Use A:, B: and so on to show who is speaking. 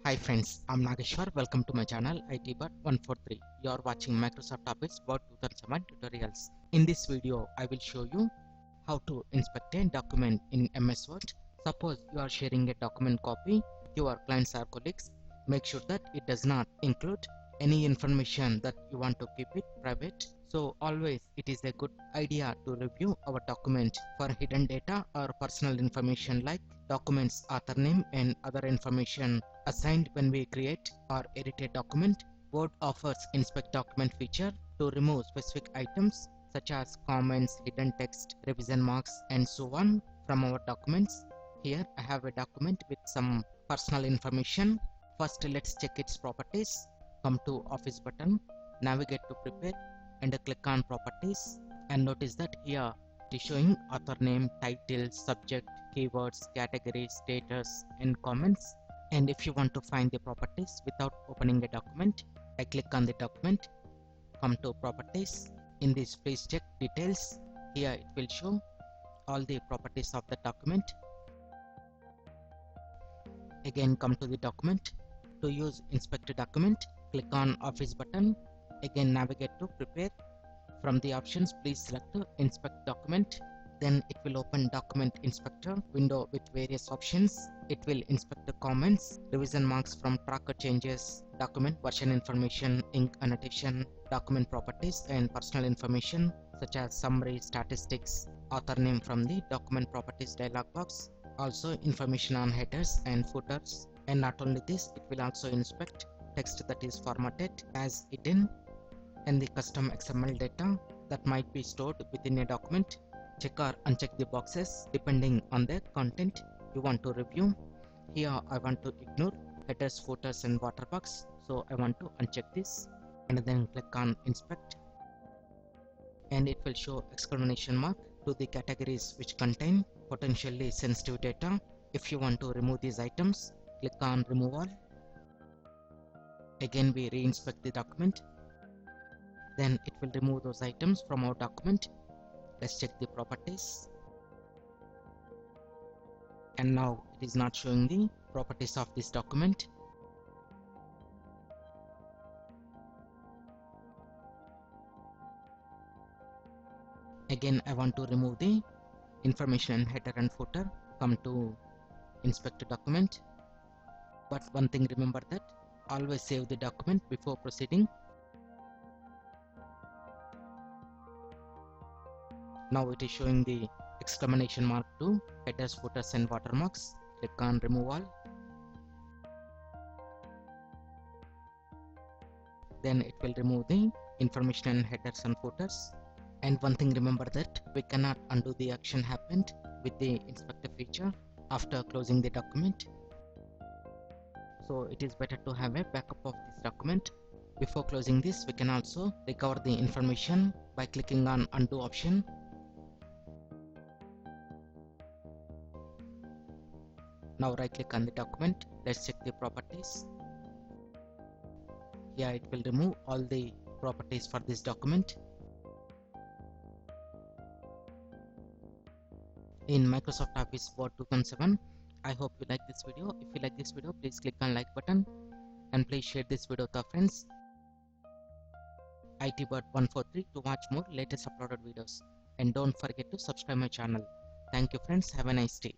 A: Hi friends, I'm Nageshwar. Welcome to my channel ITBot143. You are watching Microsoft Office Word 2007 tutorials. In this video, I will show you how to inspect a document in MS Word. Suppose you are sharing a document copy with your clients or colleagues. Make sure that it does not include any information that you want to keep it private. So always it is a good idea to review our document for hidden data or personal information like documents author name and other information assigned when we create or edit a document. Word offers inspect document feature to remove specific items such as comments, hidden text, revision marks and so on from our documents. Here I have a document with some personal information. First let's check its properties. Come to Office button, navigate to Prepare and click on Properties, and notice that here it is showing author name, title, subject, keywords, categories, status and comments. And if you want to find the properties without opening a document, I click on the document, come to Properties. In this, please check Details. Here it will show all the properties of the document. Again come to the document. To use Inspect Document, click on Office button. Again navigate to Prepare. From the options, please select Inspect Document. Then it will open Document Inspector window with various options. It will inspect the comments, revision marks from tracker changes, document version information, ink annotation, document properties and personal information such as summary, statistics, author name from the document properties dialog box. Also information on headers and footers. And not only this, it will also inspect text that is formatted as hidden and the custom XML data that might be stored within a document. Check or uncheck the boxes depending on the content you want to review. Here I want to ignore headers, footers and watermarks, so I want to uncheck this and then click on Inspect, and it will show exclamation mark to the categories which contain potentially sensitive data. If you want to remove these items, click on Remove All. Again we re-inspect the document, then it will remove those items from our document. Let's check the properties, and now it is not showing the properties of this document. Again I want to remove the information header and footer. Come to Inspect Document, but one thing remember that always save the document before proceeding. Now it is showing the exclamation mark to headers, footers and watermarks. Click on Remove All. Then it will remove the information and headers and footers. And one thing remember that we cannot undo the action happened with the inspector feature after closing the document. So it is better to have a backup of this document. Before closing this, we can also recover the information by clicking on Undo option. Now right click on the document. Let's check the properties. Here it will remove all the properties for this document. In Microsoft Office Word 2007, I hope you like this video. If you like this video, please click on like button and please share this video with your friends. ITBot143 to watch more latest uploaded videos, and don't forget to subscribe my channel. Thank you friends, have a nice day.